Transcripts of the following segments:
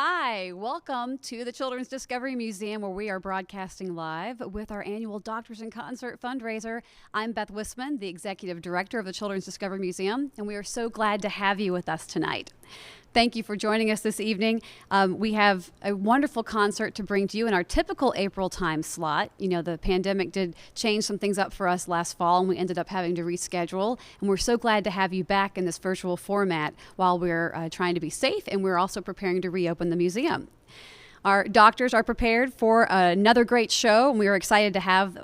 Hi, welcome to the Children's Discovery Museum, where we are broadcasting live with our annual Doctors in Concert fundraiser. I'm Beth Wisman, the Executive Director of the Children's Discovery Museum, and we are so glad to have you with us tonight. Thank you for joining us this evening. We have a wonderful concert to bring to you in our typical April time slot. You know, the pandemic did change some things up for us last fall, and we ended up having to reschedule. And we're so glad to have you back in this virtual format while we're trying to be safe, and we're also preparing to reopen the museum. Our doctors are prepared for another great show, and we are excited to have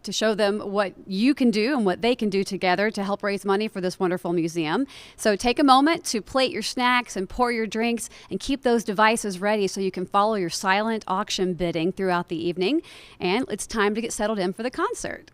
to show them what you can do and what they can do together to help raise money for this wonderful museum. So take a moment to plate your snacks and pour your drinks and keep those devices ready so you can follow your silent auction bidding throughout the evening. And it's time to get settled in for the concert.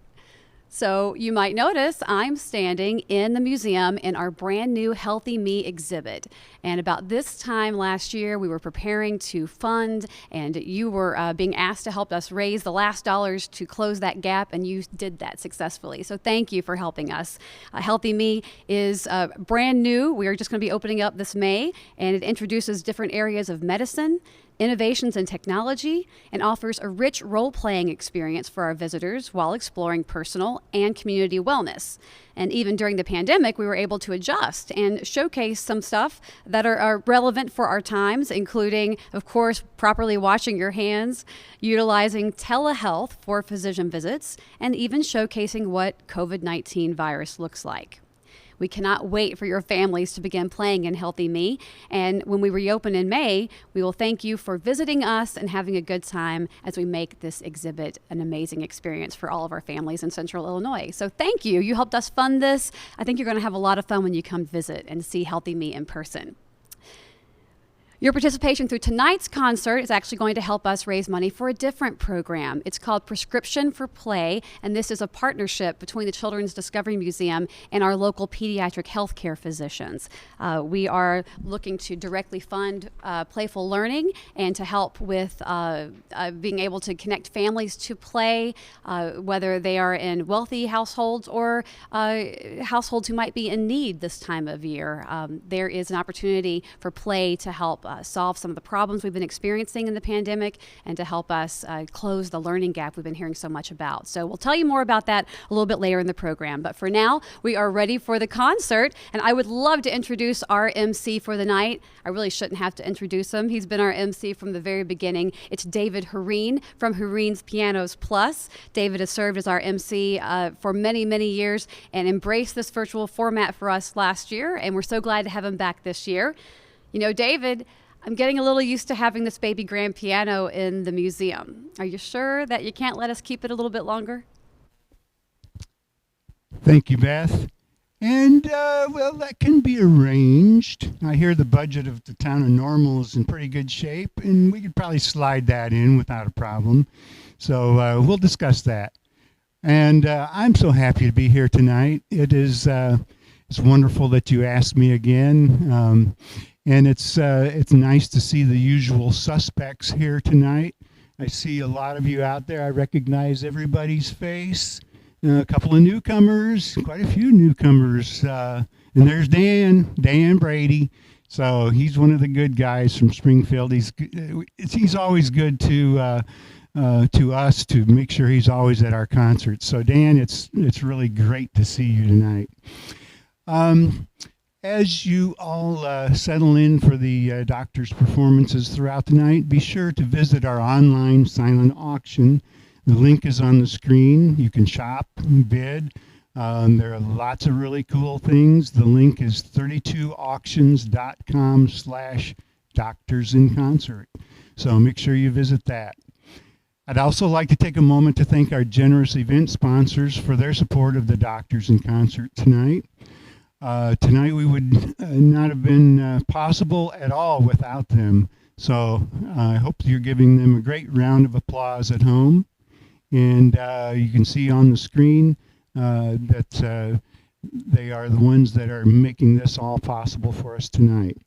So you might notice I'm standing in the museum in our brand new Healthy Me exhibit. And about this time last year, we were preparing to fund, and you were being asked to help us raise the last dollars to close that gap, and you did that successfully. So thank you for helping us. Healthy Me is brand new. We are just going to be opening up this May, and it introduces different areas of medicine, innovations in technology, and offers a rich role-playing experience for our visitors while exploring personal and community wellness. And even during the pandemic, we were able to adjust and showcase some stuff that are relevant for our times, including, of course, properly washing your hands, utilizing telehealth for physician visits, and even showcasing what COVID-19 virus looks like. We cannot wait for your families to begin playing in Healthy Me. And when we reopen in May, we will thank you for visiting us and having a good time as we make this exhibit an amazing experience for all of our families in Central Illinois. So thank you. You helped us fund this. I think you're going to have a lot of fun when you come visit and see Healthy Me in person. Your participation through tonight's concert is actually going to help us raise money for a different program. It's called Prescription for Play, and this is a partnership between the Children's Discovery Museum and our local pediatric healthcare physicians. We are looking to directly fund playful learning and to help with being able to connect families to play, whether they are in wealthy households or households who might be in need this time of year. There is an opportunity for play to help solve some of the problems we've been experiencing in the pandemic and to help us close the learning gap we've been hearing so much about. So we'll tell you more about that a little bit later in the program. But for now, we are ready for the concert, and I would love to introduce our MC for the night. I really shouldn't have to introduce him. He's been our MC from the very beginning. It's David Hereen from Hereen's Pianos Plus. David has served as our MC for many, many years and embraced this virtual format for us last year, and we're so glad to have him back this year. You know, David, I'm getting a little used to having this baby grand piano in the museum. Are you sure that you can't let us keep it a little bit longer? Thank you, Beth. And, well, that can be arranged. I hear the budget of the town of Normal is in pretty good shape, and we could probably slide that in without a problem. So we'll discuss that. And I'm so happy to be here tonight. It's wonderful that you asked me again. And it's nice to see the usual suspects here tonight. I see a lot of you out there. I recognize everybody's face. A couple of newcomers, quite a few newcomers. And there's Dan Brady. So he's one of the good guys from Springfield. He's always good to us to make sure he's always at our concerts. So Dan, it's really great to see you tonight. As you all settle in for the doctor's performances throughout the night, be sure to visit our online silent auction. The link is on the screen. You can shop and bid. There are lots of really cool things. The link is 32auctions.com/doctorsinconcert. So make sure you visit that. I'd also like to take a moment to thank our generous event sponsors for their support of the Doctors in Concert tonight. Tonight we would not have been possible at all without them. So I hope you're giving them a great round of applause at home. And you can see on the screen that they are the ones that are making this all possible for us tonight.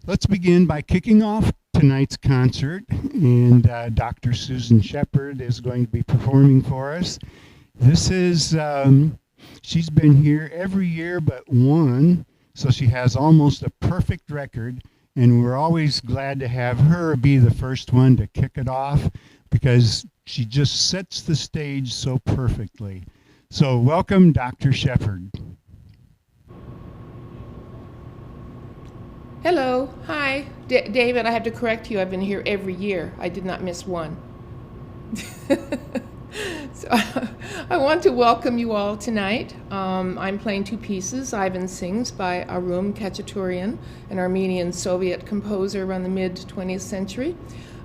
Let's begin by kicking off tonight's concert. And Dr. Susan Shepard is going to be performing for us. This is... she's been here every year but one, so she has almost a perfect record, and we're always glad to have her be the first one to kick it off because she just sets the stage so perfectly. So welcome, Dr. Shepherd. Hello. Hi. David, I have to correct you. I've been here every year. I did not miss one. So I want to welcome you all tonight. I'm playing two pieces. Ivan Sings by Arum Khachaturian, an Armenian Soviet composer around the mid-20th century,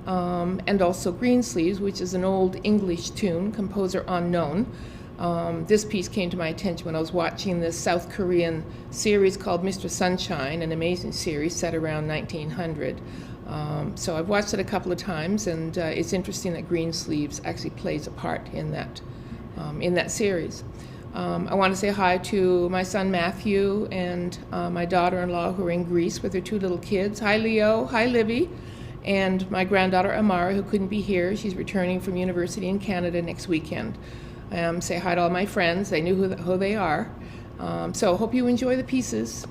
and also Greensleeves, which is an old English tune, composer unknown. This piece came to my attention when I was watching this South Korean series called Mr. Sunshine, an amazing series set around 1900. So I've watched it a couple of times, and it's interesting that Greensleeves actually plays a part in that series. I want to say hi to my son Matthew and my daughter-in-law who are in Greece with their two little kids. Hi Leo, hi Livy, and my granddaughter Amara who couldn't be here. She's returning from university in Canada next weekend. Say hi to all my friends. They knew who they are. So hope you enjoy the pieces.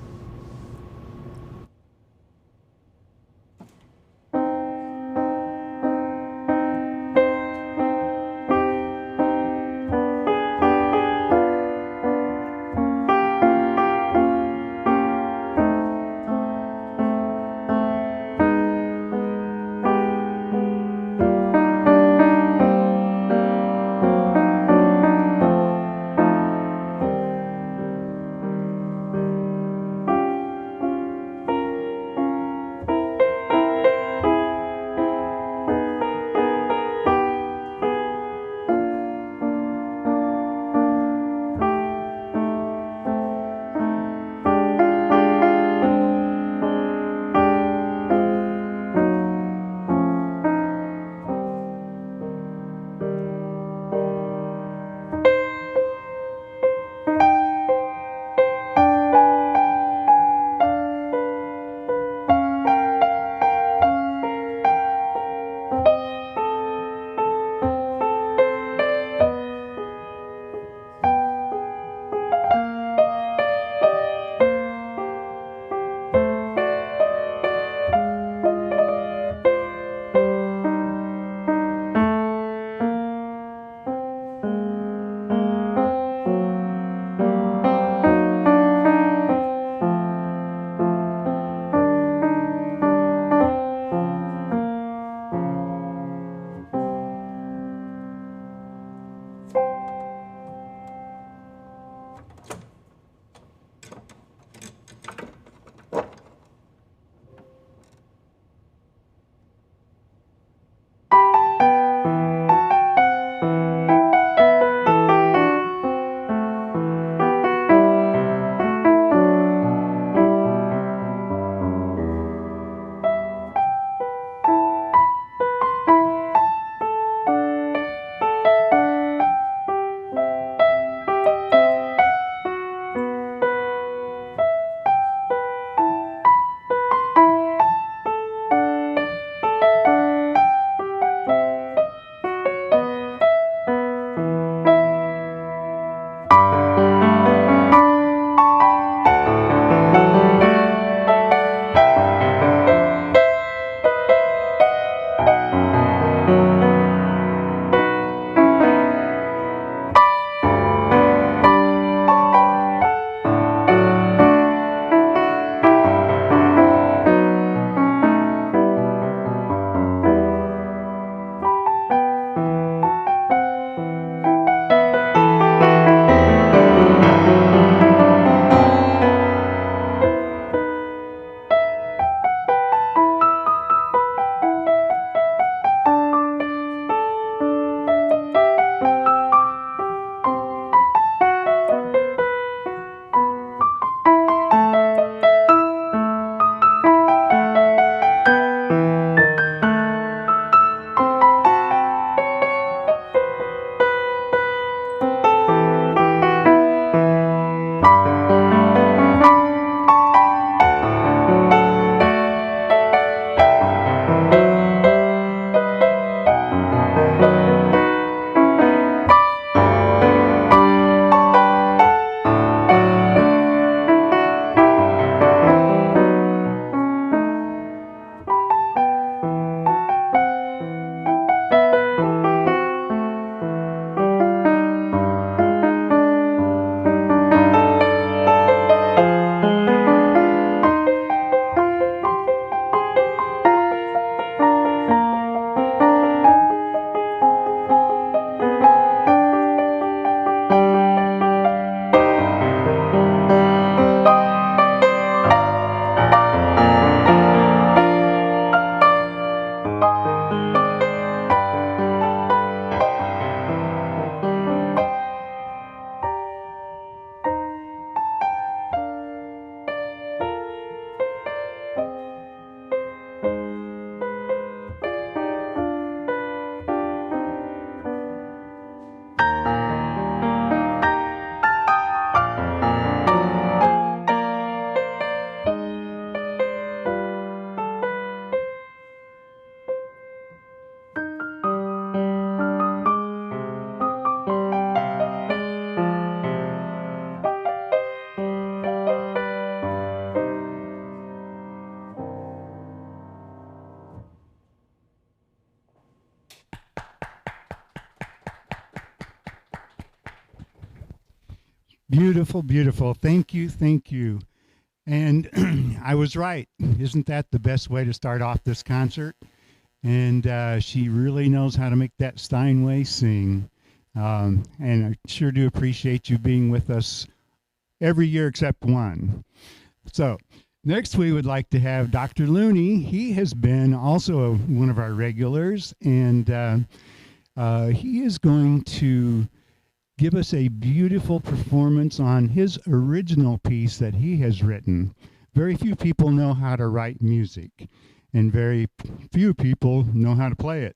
Beautiful, beautiful. Thank you, thank you. And I was right. Isn't that the best way to start off this concert? And she really knows how to make that Steinway sing. And I sure do appreciate you being with us every year except one. So next we would like to have Dr. Looney. He has been also one of our regulars, and he is going to give us a beautiful performance on his original piece that he has written. Very few people know how to write music, and very few people know how to play it.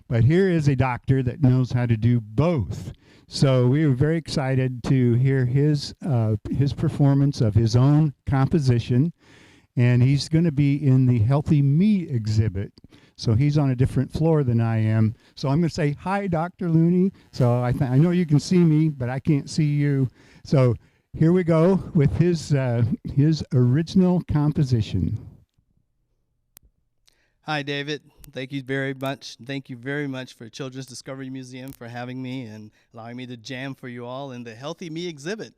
But here is a doctor that knows how to do both. So we are very excited to hear his performance of his own composition, and he's going to be in the Healthy Me exhibit. So he's on a different floor than I am. So I'm going to say, hi, Dr. Looney. So I know you can see me, but I can't see you. So here we go with his original composition. Hi, David. Thank you very much. Thank you very much for Children's Discovery Museum for having me and allowing me to jam for you all in the Healthy Me exhibit.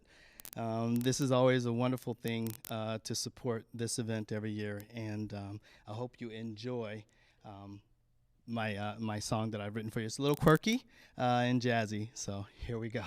This is always a wonderful thing to support this event every year, and I hope you enjoy my song that I've written for you. It's a little quirky and jazzy, so here we go.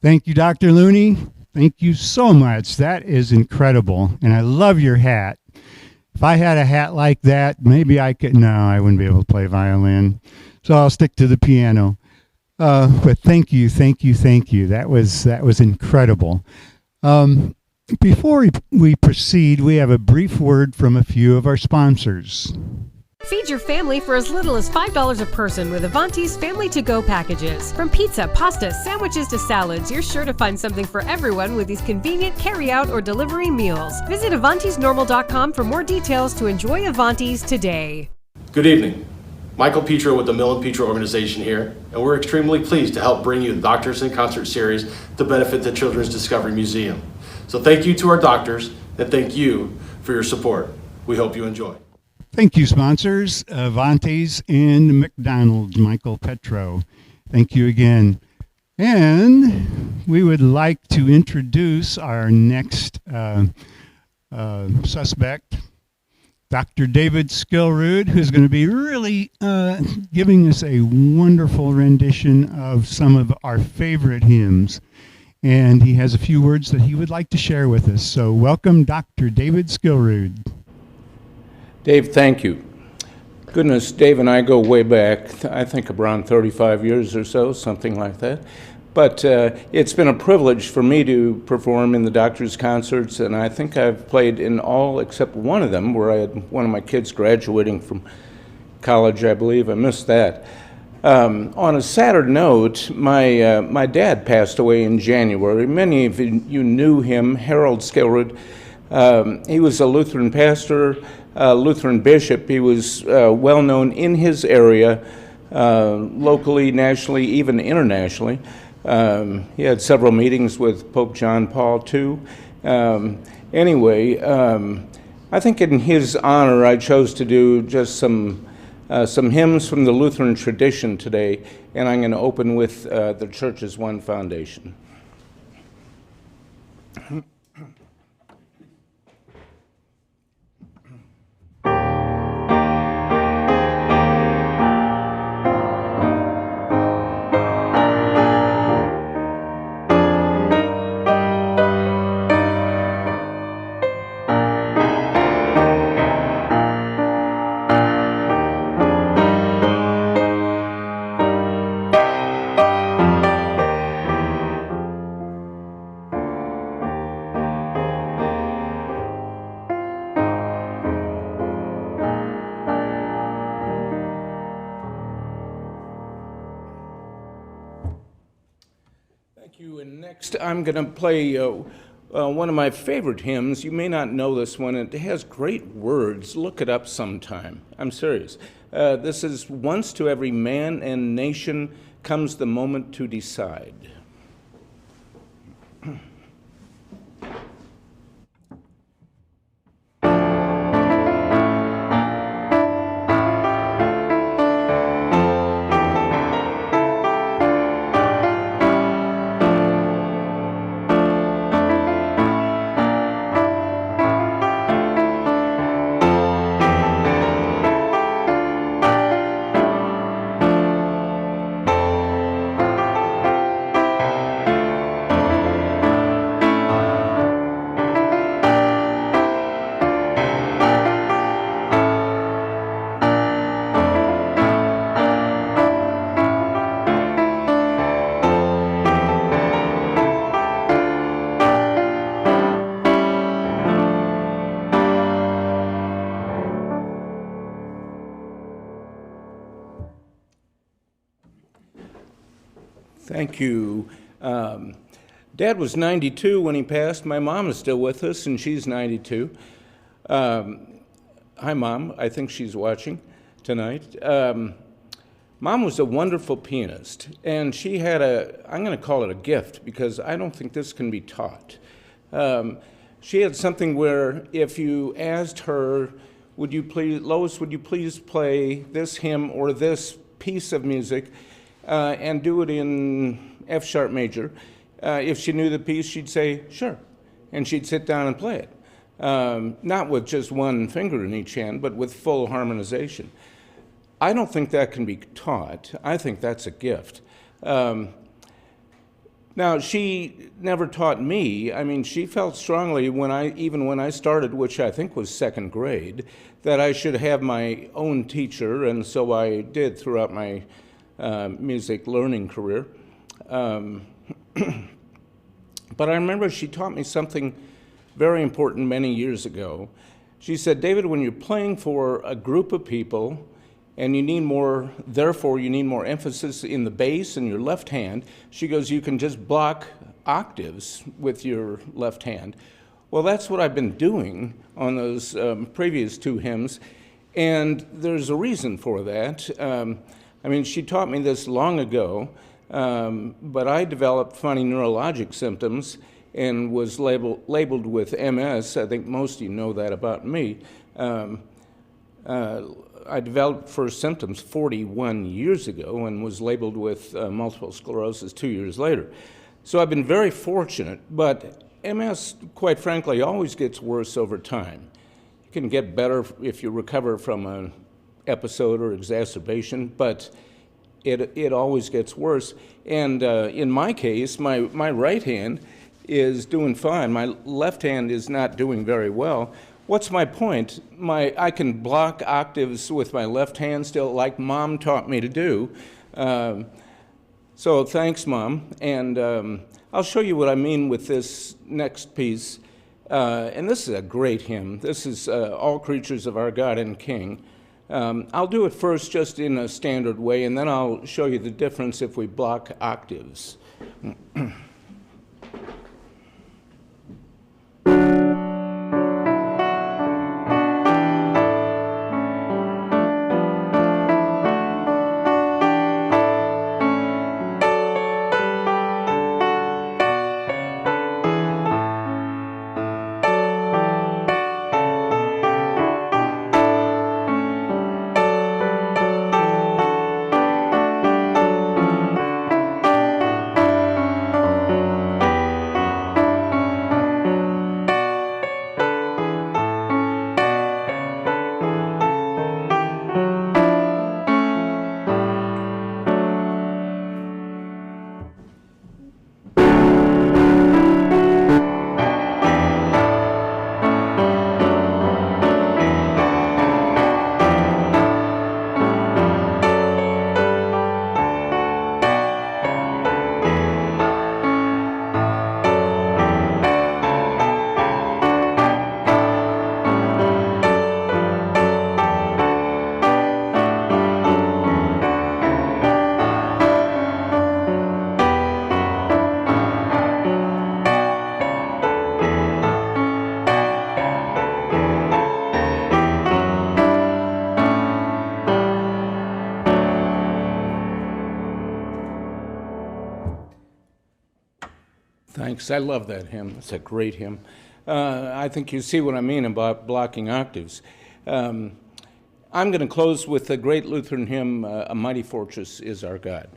Thank you, Dr. Looney. Thank you so much. That is incredible. And I love your hat. If I had a hat like that, maybe I could. No, I wouldn't be able to play violin. So I'll stick to the piano. But thank you. That was incredible. Before we proceed, we have a brief word from a few of our sponsors. Feed your family for as little as $5 a person with Avanti's Family to Go packages. From pizza, pasta, sandwiches to salads, you're sure to find something for everyone with these convenient carry-out or delivery meals. Visit Avanti'sNormal.com for more details to enjoy Avanti's today. Good evening. Michael Petro with the Mill and Petro organization here, and we're extremely pleased to help bring you the Doctors in Concert series to benefit the Children's Discovery Museum. So thank you to our doctors, and thank you for your support. We hope you enjoy. Thank you, sponsors, Avanti's and McDonald's, Michael Petro. Thank you again. And we would like to introduce our next suspect, Dr. David Skillrood, who's going to be really giving us a wonderful rendition of some of our favorite hymns. And he has a few words that he would like to share with us. So welcome, Dr. David Skillrood. Dave, thank you. Goodness, Dave and I go way back, I think around 35 years or so, something like that. But it's been a privilege for me to perform in the Doctors' concerts, and I think I've played in all except one of them, where I had one of my kids graduating from college, I believe. I missed that. On a sadder note, my dad passed away in January. Many of you knew him, Harold Skillrood. He was a Lutheran pastor, Lutheran bishop. He was well known in his area, locally, nationally, even internationally. He had several meetings with Pope John Paul II. Anyway, I think in his honor, I chose to do just some hymns from the Lutheran tradition today, and I'm going to open with the Church's One Foundation. Next, I'm going to play one of my favorite hymns. You may not know this one. It has great words. Look it up sometime. I'm serious. This is "Once to every man and nation comes the moment to decide." Thank you. Dad was 92 when he passed. My mom is still with us, and she's 92. Hi, Mom. I think she's watching tonight. Mom was a wonderful pianist, and she had I'm going to call it a gift, because I don't think this can be taught. She had something where if you asked her, Lois, would you please play this hymn or this piece of music, and do it in F sharp major. If she knew the piece, she'd say, sure, and she'd sit down and play it. Not with just one finger in each hand, but with full harmonization. I don't think that can be taught. I think that's a gift. Now, she never taught me. I mean, she felt strongly even when I started, which I think was second grade, that I should have my own teacher, and so I did throughout my music learning career. But I remember she taught me something very important many years ago. She said, David, when you're playing for a group of people, and therefore you need more emphasis in the bass in your left hand, she goes, you can just block octaves with your left hand. Well, that's what I've been doing on those previous two hymns, and there's a reason for that. I mean, she taught me this long ago, but I developed funny neurologic symptoms and was labeled with MS. I think most of you know that about me. I developed first symptoms 41 years ago and was labeled with multiple sclerosis 2 years later. So I've been very fortunate, but MS, quite frankly, always gets worse over time. You can get better if you recover from an episode or exacerbation, but it always gets worse. And in my case, my right hand is doing fine. My left hand is not doing very well. What's my point? I can block octaves with my left hand still, like Mom taught me to do. So thanks, Mom. And I'll show you what I mean with this next piece. And this is a great hymn. This is All Creatures of Our God and King. I'll do it first just in a standard way, and then I'll show you the difference if we block octaves. Thanks. I love that hymn. It's a great hymn. I think you see what I mean about blocking octaves. I'm going to close with the great Lutheran hymn, A Mighty Fortress is Our God.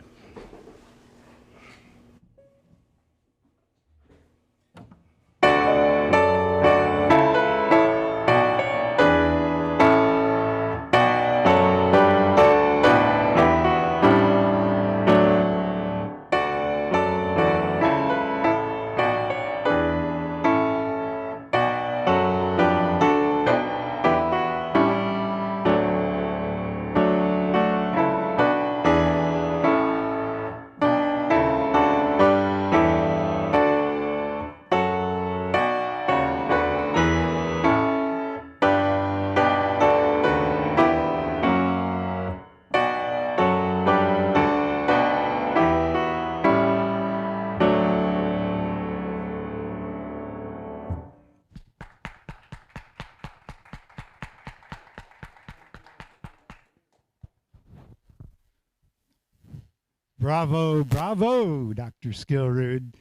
Bravo, bravo, Dr. Skillrood.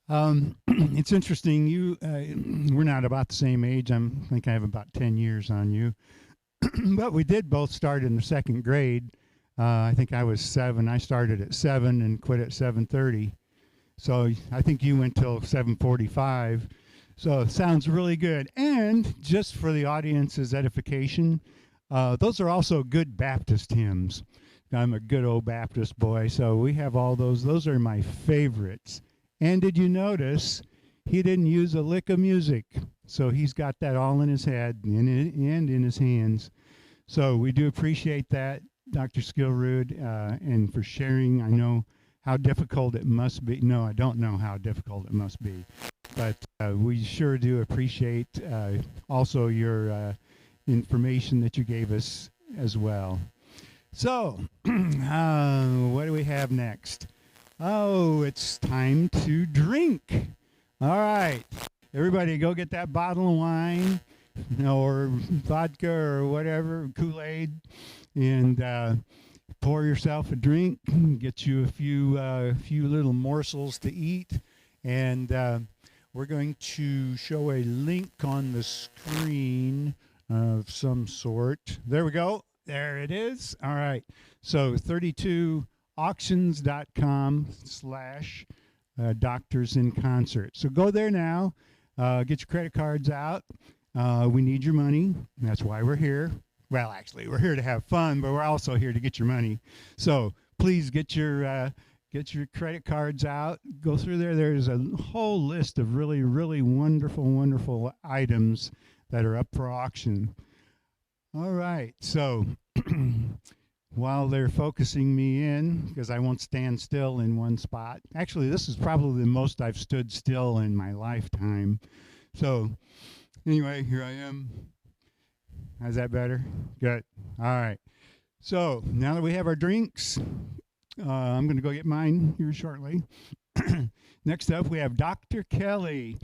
It's interesting. We're not about the same age. I think I have about 10 years on you. But we did both start in the second grade. I think I was 7. I started at 7 and quit at 7:30. So I think you went till 7:45. So it sounds really good. And just for the audience's edification, those are also good Baptist hymns. I'm a good old Baptist boy, so we have all those. Those are my favorites. And did you notice he didn't use a lick of music? So he's got that all in his head and in his hands. So we do appreciate that, Dr. Skillrood, and for sharing. I know how difficult it must be. No, I don't know how difficult it must be. But we sure do appreciate also your information that you gave us as well. So, what do we have next? Oh, it's time to drink. All right. Everybody go get that bottle of wine or vodka or whatever, Kool-Aid, and pour yourself a drink, get you a few little morsels to eat, and we're going to show a link on the screen of some sort. There we go. There it is. All right. So 32auctions.com/doctors in concert. So go there now. Get your credit cards out. We need your money. That's why we're here. Well, actually, we're here to have fun, but we're also here to get your money. So please get your credit cards out. Go through there. There's a whole list of really, really wonderful items that are up for auction. All right. So while they're focusing me in, because I won't stand still in one spot. Actually, this is probably the most I've stood still in my lifetime. So anyway, here I am. How's that better? Good. All right. So now that we have our drinks, I'm going to go get mine here shortly. Next up, we have Dr. Kelly.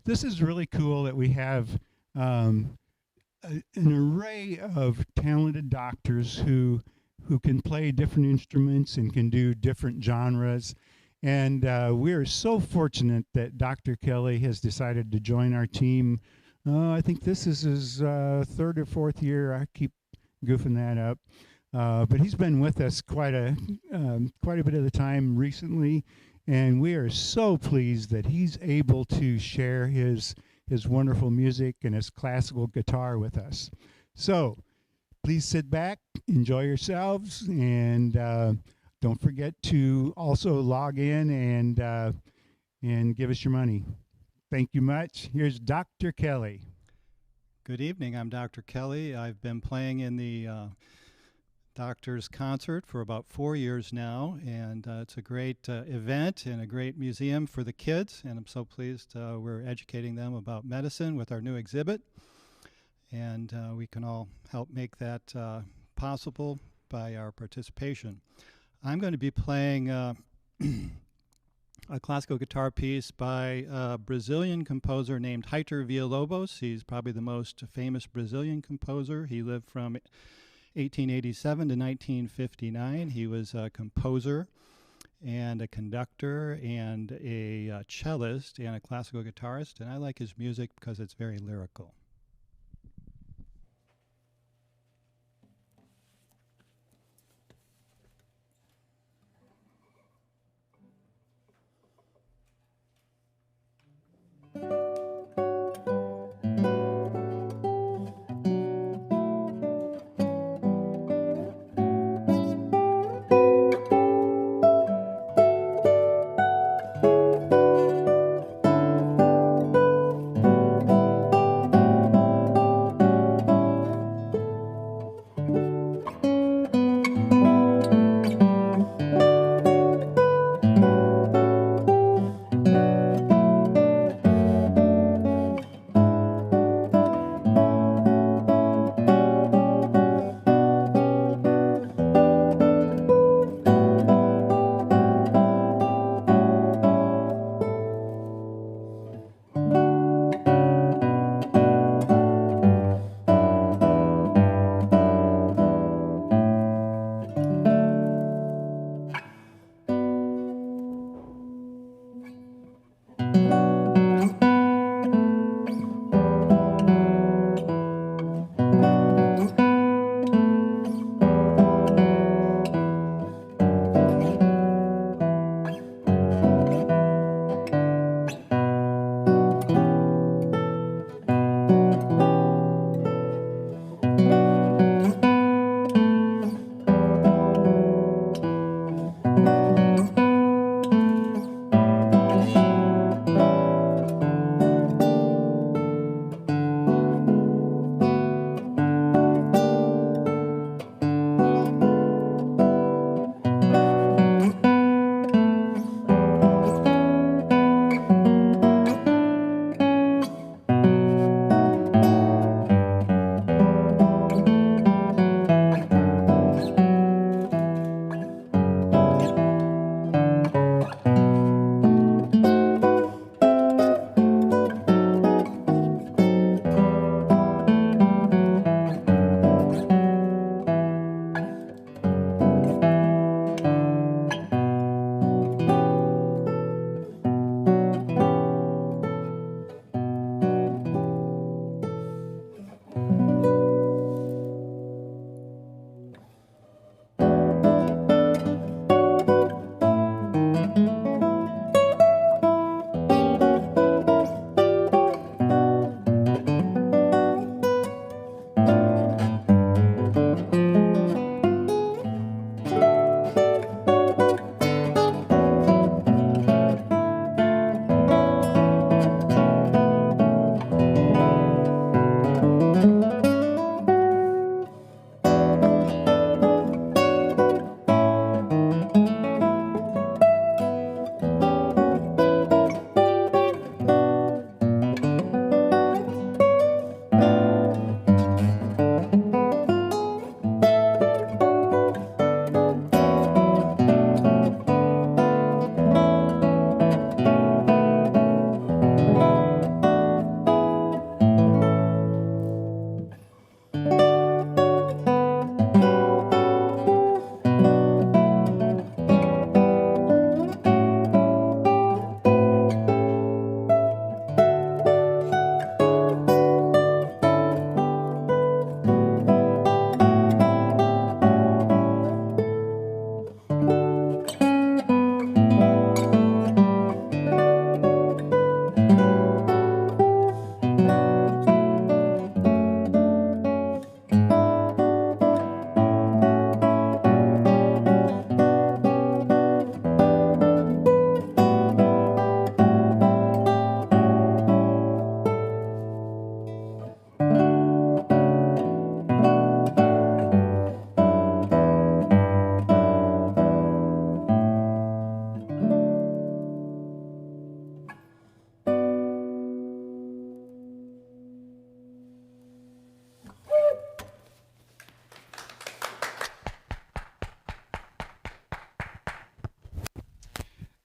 This is really cool that we have an array of talented doctors who can play different instruments and can do different genres. And we are so fortunate that Dr. Kelly has decided to join our team. I think this is his third or fourth year. I keep goofing that up. But he's been with us quite a bit of the time recently, and we are so pleased that he's able to share his wonderful music and his classical guitar with us. So please sit back, enjoy yourselves, and don't forget to also log in and give us your money. Thank you much. Here's Dr. Kelly. Good evening. I'm Dr. Kelly. I've been playing in the Doctor's Concert for about 4 years now, and it's a great event and a great museum for the kids, and I'm so pleased we're educating them about medicine with our new exhibit, and we can all help make that possible by our participation. I'm going to be playing a classical guitar piece by a Brazilian composer named Heitor Villa-Lobos. He's probably the most famous Brazilian composer. He lived from 1887 to 1959. He was a composer and a conductor and a cellist and a classical guitarist, and I like his music because it's very lyrical.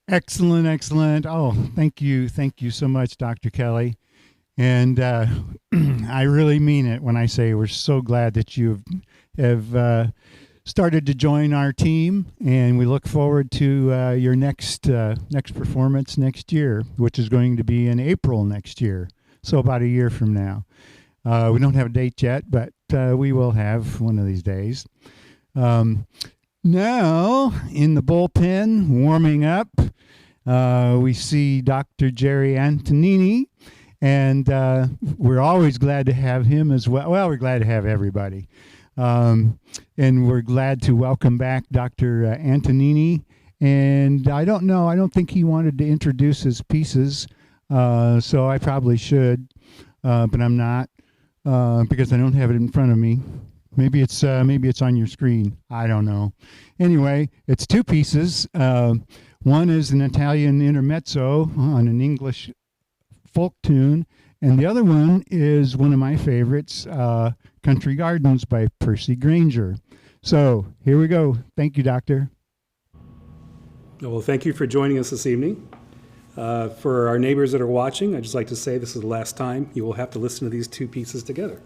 Excellent, excellent. Oh, thank you so much, Dr. Kelly. And I really mean it when I say we're so glad that you have started to join our team, and we look forward to your next performance next year, which is going to be in April next year, so about a year from now. We don't have a date yet, but we will have one of these days. Now, in the bullpen, warming up, we see Dr. Jerry Antonini, and we're always glad to have him as well. Well, we're glad to have everybody. And we're glad to welcome back Dr. Antonini. And I don't think he wanted to introduce his pieces, so I probably should, but I'm not, because I don't have it in front of me. Maybe it's on your screen. I don't know. Anyway, it's two pieces. One is an Italian intermezzo on an English folk tune, and the other one is one of my favorites, Country Gardens by Percy Granger. So here we go. Thank you, Doctor. Well, thank you for joining us this evening. For our neighbors that are watching, I'd just like to say this is the last time you will have to listen to these two pieces together.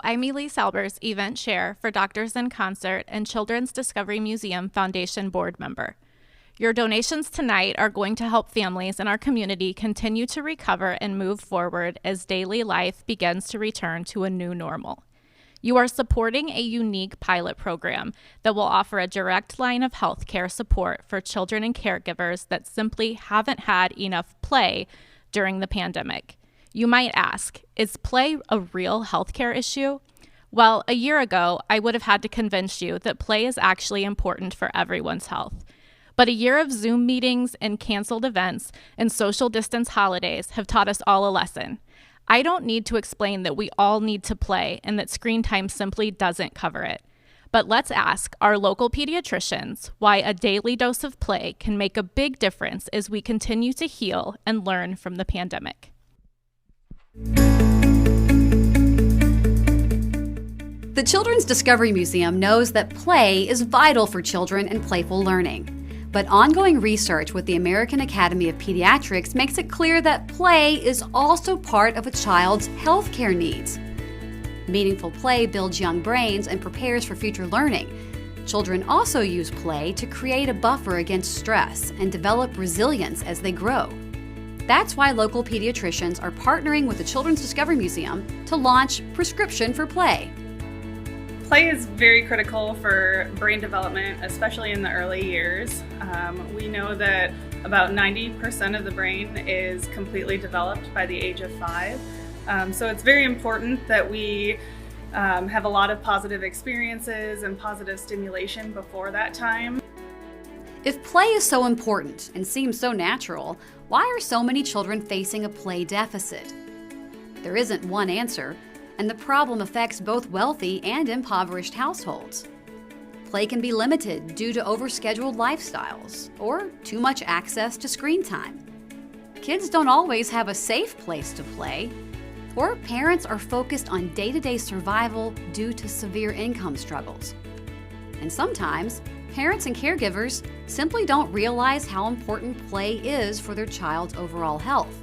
Hello, I'm Elise Albers, Event Chair for Doctors in Concert and Children's Discovery Museum Foundation Board Member. Your donations tonight are going to help families in our community continue to recover and move forward as daily life begins to return to a new normal. You are supporting a unique pilot program that will offer a direct line of healthcare support for children and caregivers that simply haven't had enough play during the pandemic. You might ask, is play a real healthcare issue? Well, a year ago, I would have had to convince you that play is actually important for everyone's health. But a year of Zoom meetings and canceled events and social distance holidays have taught us all a lesson. I don't need to explain that we all need to play and that screen time simply doesn't cover it. But let's ask our local pediatricians why a daily dose of play can make a big difference as we continue to heal and learn from the pandemic. The Children's Discovery Museum knows that play is vital for children and playful learning. But ongoing research with the American Academy of Pediatrics makes it clear that play is also part of a child's healthcare needs. Meaningful play builds young brains and prepares for future learning. Children also use play to create a buffer against stress and develop resilience as they grow. That's why local pediatricians are partnering with the Children's Discovery Museum to launch Prescription for Play. Play is very critical for brain development, especially in the early years. We know that about 90% of the brain is completely developed by the age of 5. So it's very important that we have a lot of positive experiences and positive stimulation before that time. If play is so important and seems so natural, why are so many children facing a play deficit? There isn't one answer, and the problem affects both wealthy and impoverished households. Play can be limited due to overscheduled lifestyles or too much access to screen time. Kids don't always have a safe place to play, or parents are focused on day-to-day survival due to severe income struggles. And sometimes, parents and caregivers simply don't realize how important play is for their child's overall health.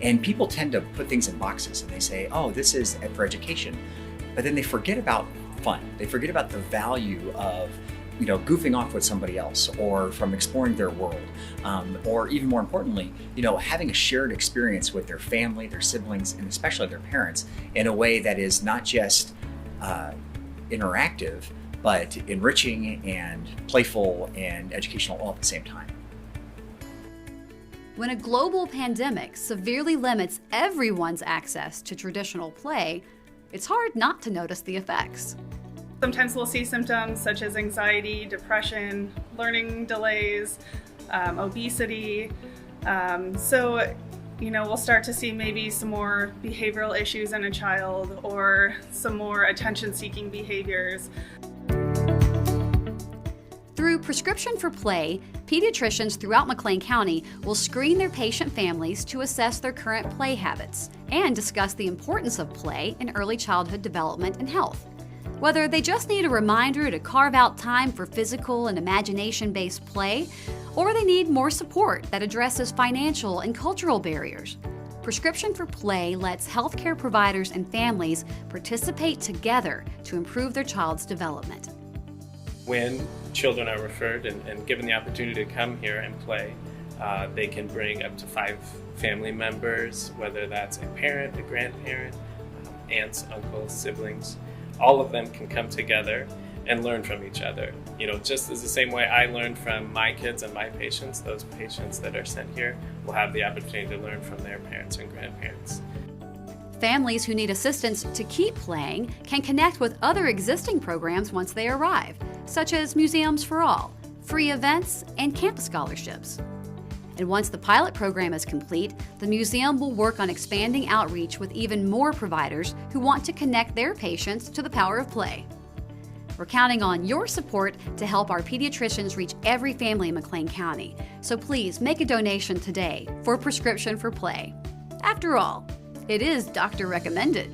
And people tend to put things in boxes and they say, oh, this is for education. But then they forget about fun. They forget about the value of goofing off with somebody else or from exploring their world. Or even more importantly, having a shared experience with their family, their siblings, and especially their parents in a way that is not just interactive, but enriching and playful and educational all at the same time. When a global pandemic severely limits everyone's access to traditional play, it's hard not to notice the effects. Sometimes we'll see symptoms such as anxiety, depression, learning delays, obesity. We'll start to see maybe some more behavioral issues in a child or some more attention-seeking behaviors. Through Prescription for Play, pediatricians throughout McLean County will screen their patient families to assess their current play habits and discuss the importance of play in early childhood development and health. Whether they just need a reminder to carve out time for physical and imagination-based play, or they need more support that addresses financial and cultural barriers, Prescription for Play lets healthcare providers and families participate together to improve their child's development. When children are referred and given the opportunity to come here and play, they can bring up to 5 family members, whether that's a parent, a grandparent, aunts, uncles, siblings. All of them can come together and learn from each other. Just as the same way I learned from my kids and my patients, those patients that are sent here will have the opportunity to learn from their parents and grandparents. Families who need assistance to keep playing can connect with other existing programs once they arrive, such as Museums for All, free events, and campus scholarships. And once the pilot program is complete, the museum will work on expanding outreach with even more providers who want to connect their patients to the power of play. We're counting on your support to help our pediatricians reach every family in McLean County. So please make a donation today for Prescription for Play. After all, it is doctor recommended.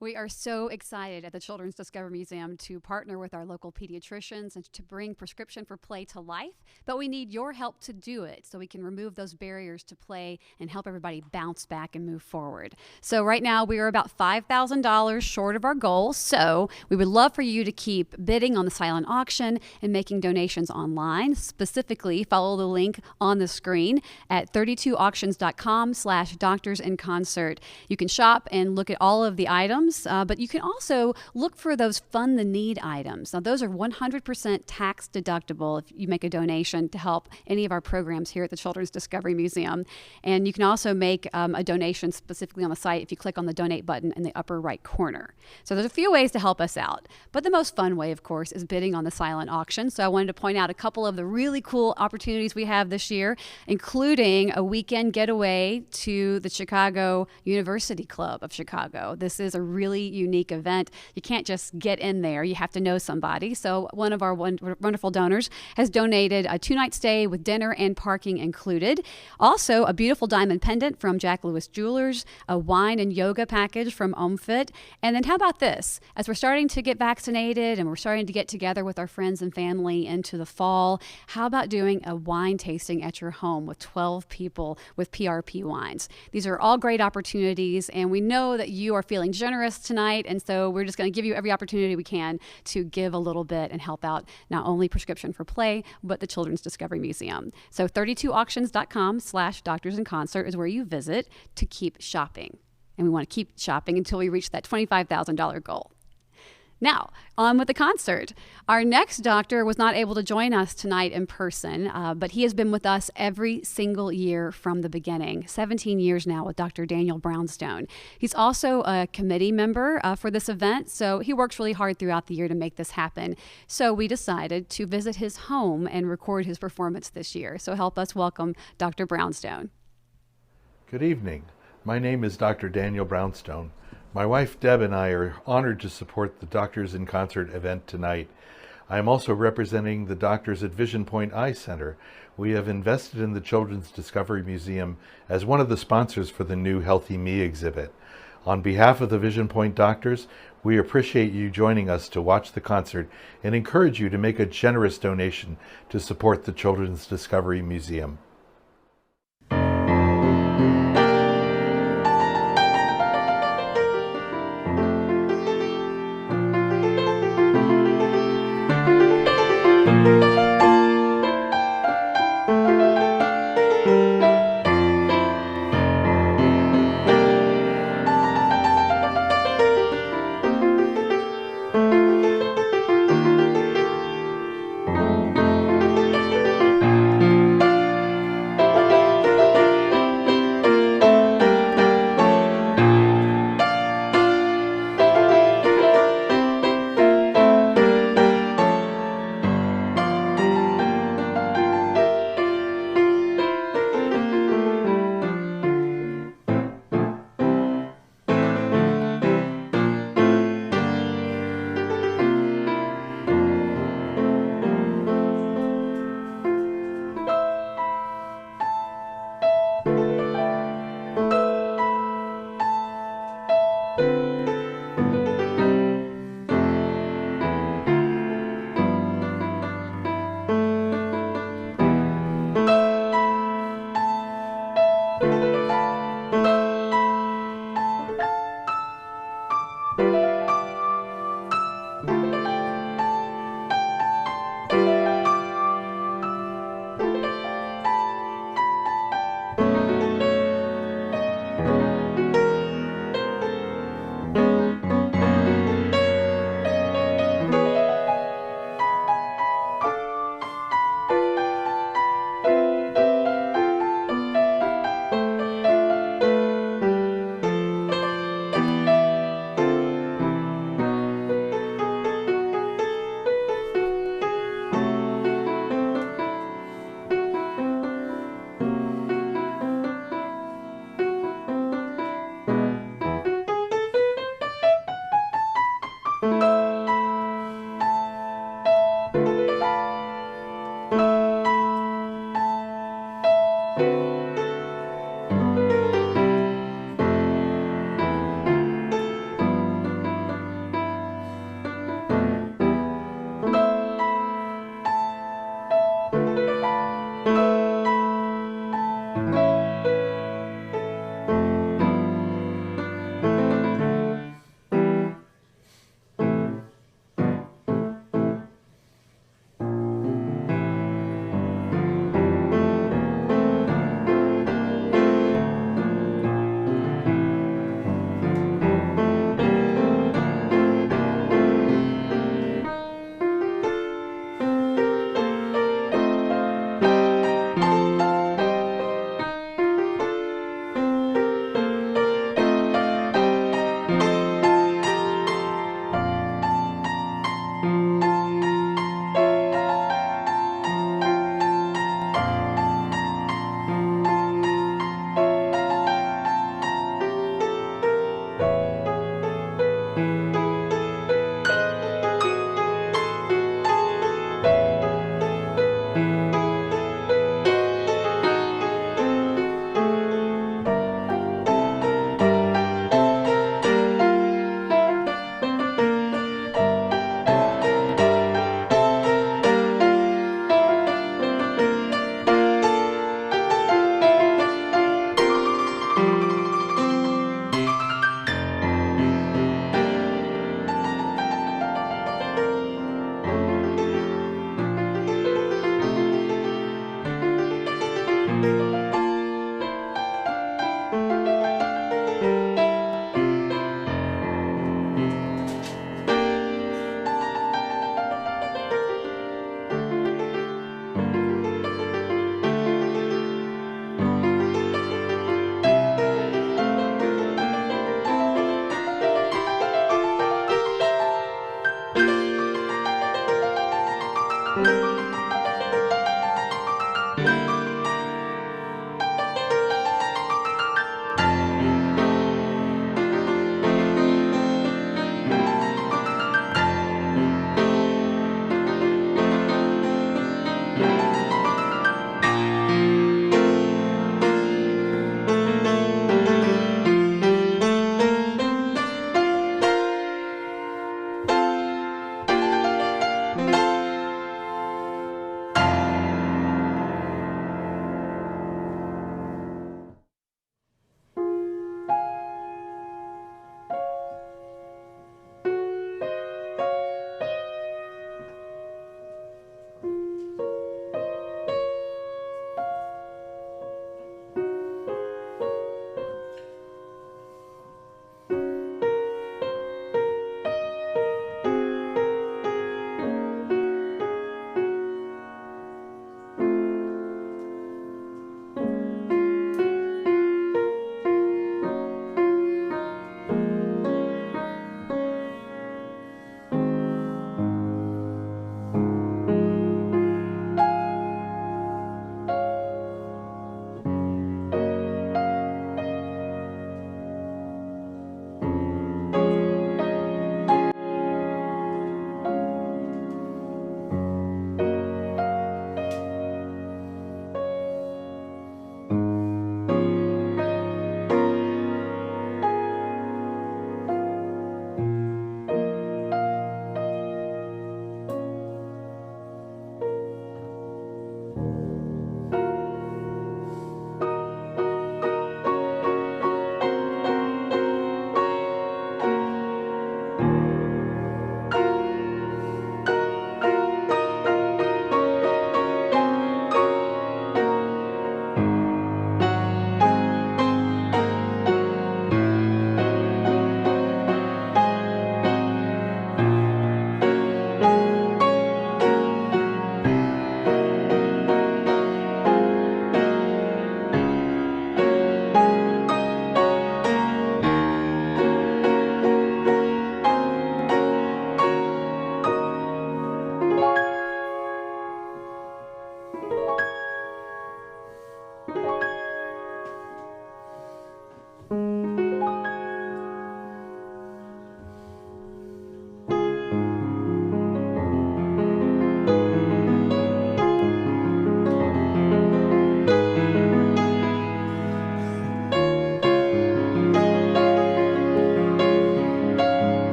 We are so excited at the Children's Discovery Museum to partner with our local pediatricians and to bring prescription for play to life, but we need your help to do it so we can remove those barriers to play and help everybody bounce back and move forward. So right now we are about $5,000 short of our goal, so we would love for you to keep bidding on the silent auction and making donations online. Specifically, follow the link on the screen at 32auctions.com/doctorsinconcert. You can shop and look at all of the items, but you can also look for those fund the need items. Now, those are 100% tax deductible if you make a donation to help any of our programs here at the Children's Discovery Museum. And you can also make a donation specifically on the site if you click on the donate button in the upper right corner. So there's a few ways to help us out, but the most fun way, of course, is bidding on the silent auction. So I wanted to point out a couple of the really cool opportunities we have this year, including a weekend getaway to the Chicago University Club of Chicago. This is a really unique event. You can't just get in there. You have to know somebody. So one of our wonderful donors has donated a 2-night stay with dinner and parking included. Also, a beautiful diamond pendant from Jack Lewis Jewelers, a wine and yoga package from OmFit. And then how about this? As we're starting to get vaccinated and we're starting to get together with our friends and family into the fall, how about doing a wine tasting at your home with 12 people with PRP wines? These are all great opportunities, and we know that you are feeling generous tonight, and so we're just going to give you every opportunity we can to give a little bit and help out not only Prescription for Play, but the Children's Discovery Museum. So 32auctions.com/doctorsinconcert is where you visit to keep shopping. And we want to keep shopping until we reach that $25,000 goal. Now, on with the concert. Our next doctor was not able to join us tonight in person, but he has been with us every single year from the beginning, 17 years now with Dr. Daniel Brownstone. He's also a committee member for this event, so he works really hard throughout the year to make this happen. So we decided to visit his home and record his performance this year. So help us welcome Dr. Brownstone. Good evening. My name is Dr. Daniel Brownstone. My wife Deb and I are honored to support the Doctors in Concert event tonight. I am also representing the doctors at Vision Point Eye Center. We have invested in the Children's Discovery Museum as one of the sponsors for the new Healthy Me exhibit. On behalf of the Vision Point doctors, we appreciate you joining us to watch the concert and encourage you to make a generous donation to support the Children's Discovery Museum.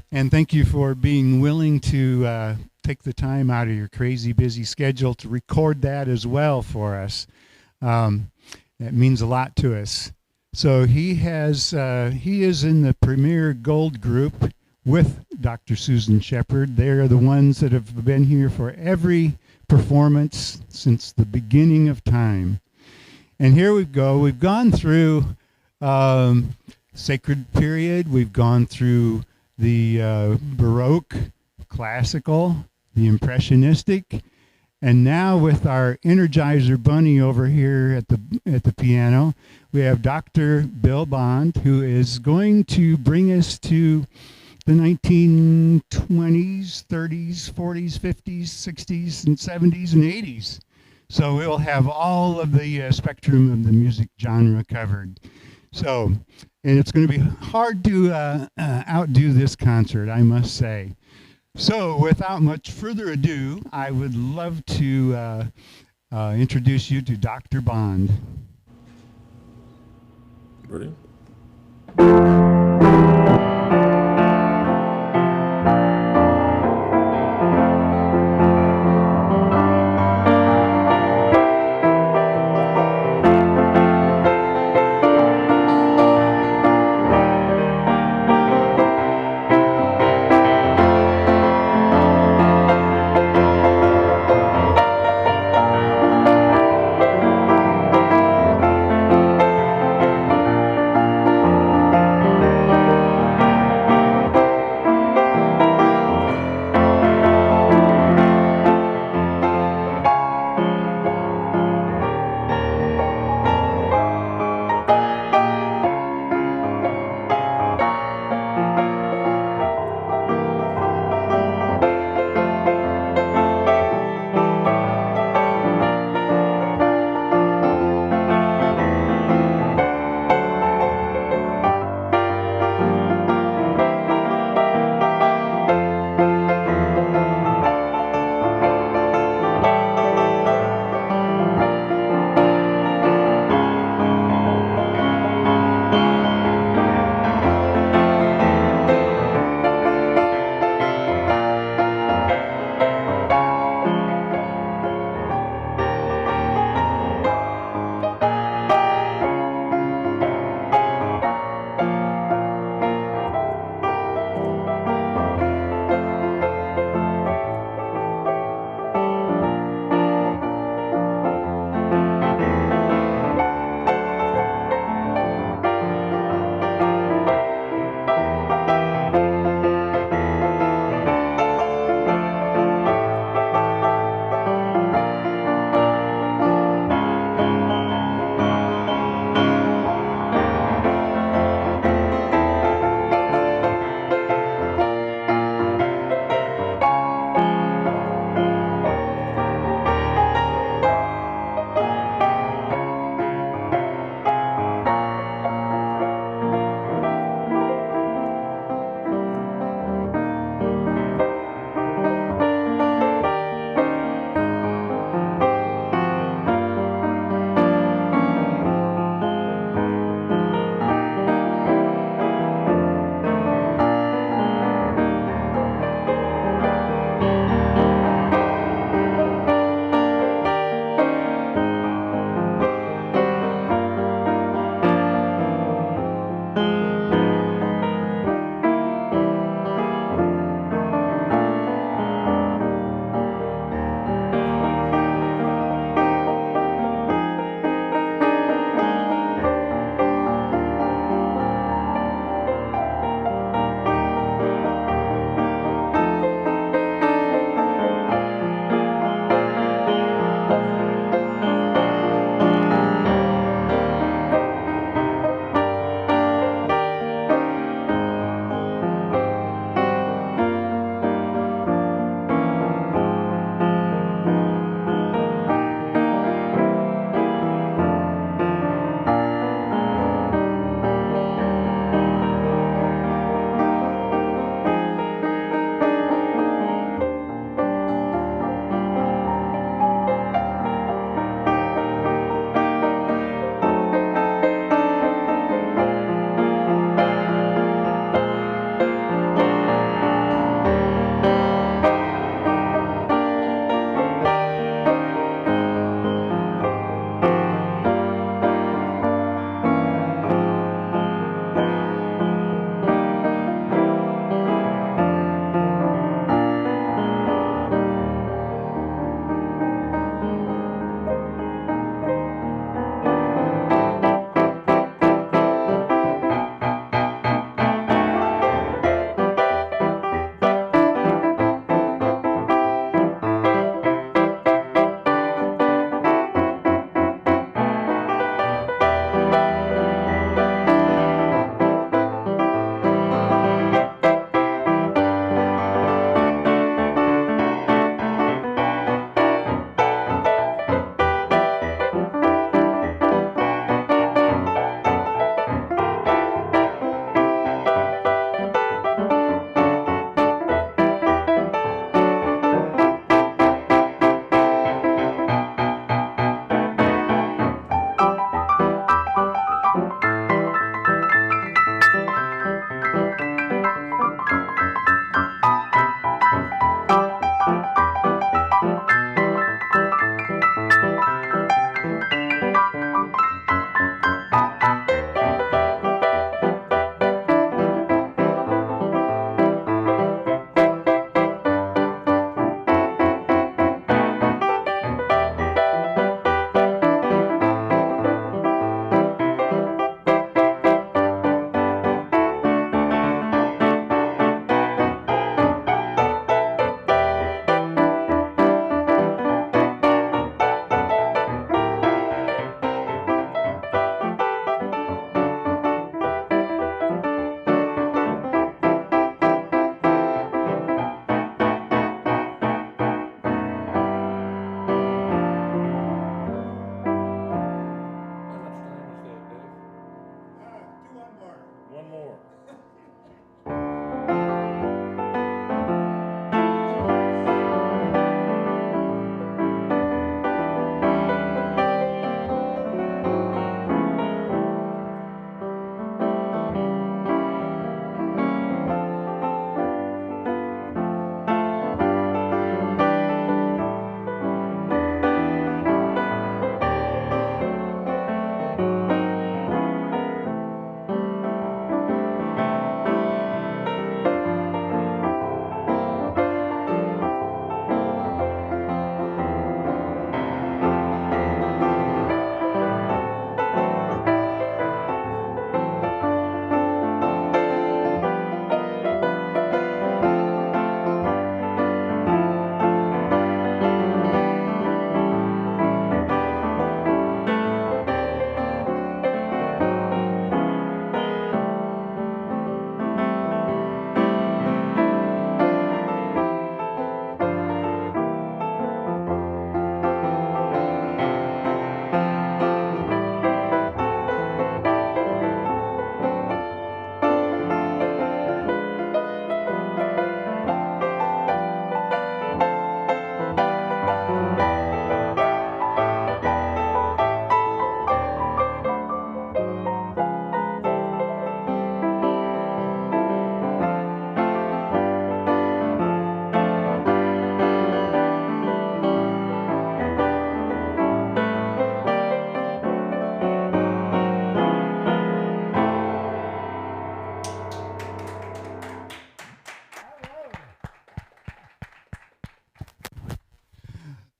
And thank you for being willing to take the time out of your crazy busy schedule to record that as well for us. That means a lot to us. So he is in the Premier Gold Group with Dr. Susan Shepard. They are the ones that have been here for every performance since the beginning of time. And here we go. We've gone through sacred period. We've gone through the Baroque, classical, the Impressionistic, and now with our Energizer Bunny over here at the piano, we have Dr. Bill Bond, who is going to bring us to the 1920s, 30s, 40s, 50s, 60s, and 70s, and 80s. So we'll have all of the spectrum of the music genre covered. So, and it's going to be hard to outdo this concert, I must say. So, without much further ado, I would love to introduce you to Dr. Bond. Ready?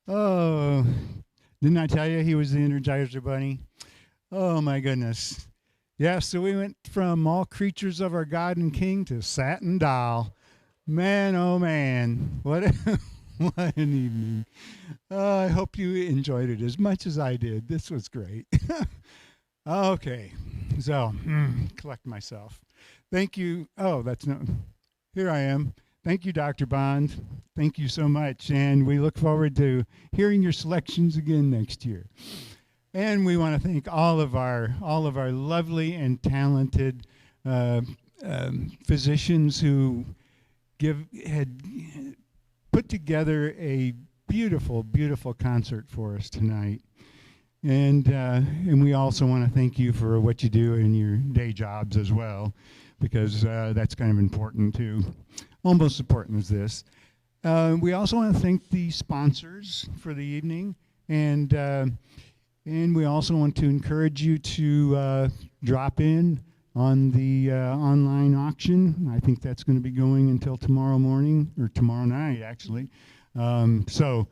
Oh, didn't I tell you he was the Energizer Bunny? Oh, my goodness. Yeah, so we went from All Creatures of Our God and King to Satin Doll. Man, oh man, what what an evening. I hope you enjoyed it as much as I did. This was great. Okay, so collect myself. Thank you. Oh, that's no, here I am. Thank you, Dr. Bond. Thank you so much, and we look forward to hearing your selections again next year. And we want to thank all of our lovely and talented physicians who had put together a beautiful, beautiful concert for us tonight. And we also want to thank you for what you do in your day jobs as well, because that's kind of important too, almost as important as this. We also want to thank the sponsors for the evening, and we also want to encourage you to drop in on the online auction. I think that's going to be going until tomorrow morning, or tomorrow night, actually. So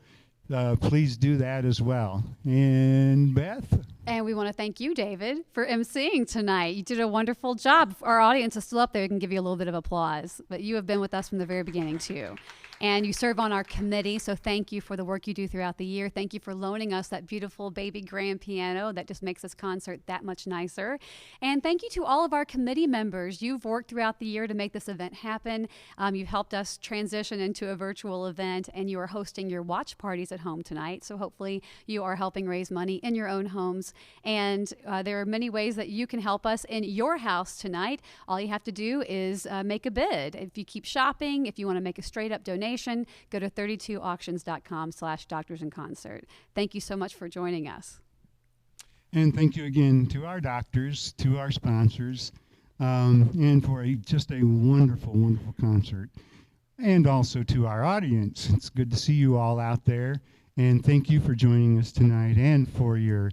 please do that as well. And Beth? And we want to thank you, David, for emceeing tonight. You did a wonderful job. Our audience is still up there. We can give you a little bit of applause. But you have been with us from the very beginning, too. And you serve on our committee, so thank you for the work you do throughout the year. Thank you for loaning us that beautiful baby grand piano that just makes this concert that much nicer. And thank you to all of our committee members. You've worked throughout the year to make this event happen. You've helped us transition into a virtual event, and you are hosting your watch parties at home tonight. So hopefully you are helping raise money in your own homes. And there are many ways that you can help us in your house tonight. All you have to do is make a bid. If you keep shopping, if you want to make a straight up donation, go to 32auctions.com/doctorsinconcert. Thank you so much for joining us. And thank you again to our doctors, to our sponsors, and for just a wonderful, wonderful concert. And also to our audience. It's good to see you all out there. And thank you for joining us tonight and for your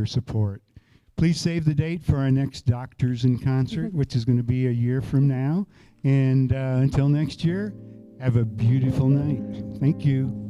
support. Please save the date for our next Doctors in Concert, which is going to be a year from now. And until next year, have a beautiful night. Thank you.